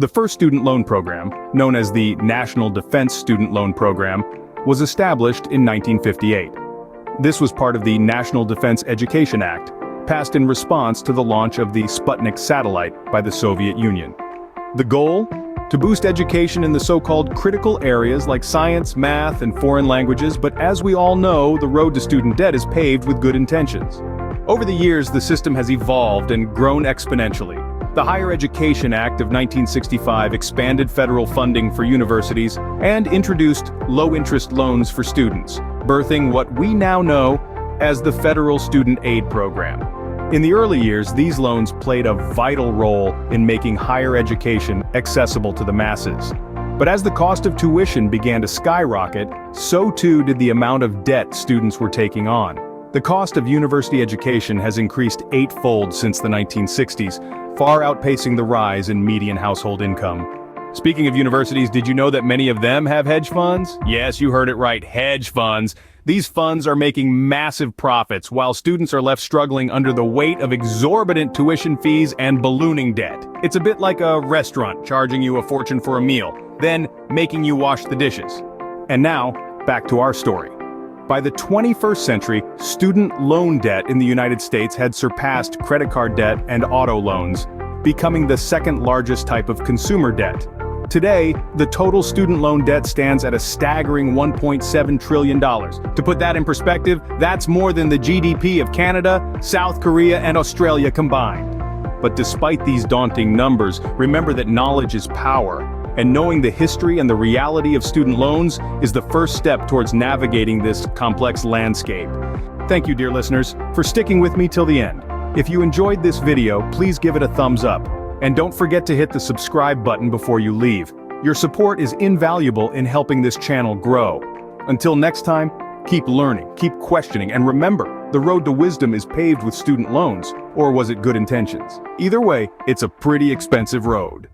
The first student loan program, known as the National Defense Student Loan Program, was established in 1958. This was part of the National Defense Education Act, passed in response to the launch of the Sputnik satellite by the Soviet Union. The goal? To boost education in the so-called critical areas like science, math, and foreign languages, but as we all know, the road to student debt is paved with good intentions. Over the years, the system has evolved and grown exponentially. The Higher Education Act of 1965 expanded federal funding for universities and introduced low-interest loans for students, birthing what we now know as the Federal Student Aid Program. In the early years, these loans played a vital role in making higher education accessible to the masses. But as the cost of tuition began to skyrocket, so too did the amount of debt students were taking on. The cost of university education has increased eightfold since the 1960s, far outpacing the rise in median household income. Speaking of universities, did you know that many of them have hedge funds? Yes, you heard it right, hedge funds. These funds are making massive profits, while students are left struggling under the weight of exorbitant tuition fees and ballooning debt. It's a bit like a restaurant charging you a fortune for a meal, then making you wash the dishes. And now, back to our story. By the 21st century, student loan debt in the United States had surpassed credit card debt and auto loans, becoming the second largest type of consumer debt. Today, the total student loan debt stands at a staggering $1.7 trillion. To put that in perspective, that's more than the GDP of Canada, South Korea, and Australia combined. But despite these daunting numbers, remember that knowledge is power, and knowing the history and the reality of student loans is the first step towards navigating this complex landscape. Thank you, dear listeners, for sticking with me till the end. If you enjoyed this video, please give it a thumbs up. And don't forget to hit the subscribe button before you leave. Your support is invaluable in helping this channel grow. Until next time, keep learning, keep questioning, and remember, the road to wisdom is paved with student loans, or was it good intentions? Either way, it's a pretty expensive road.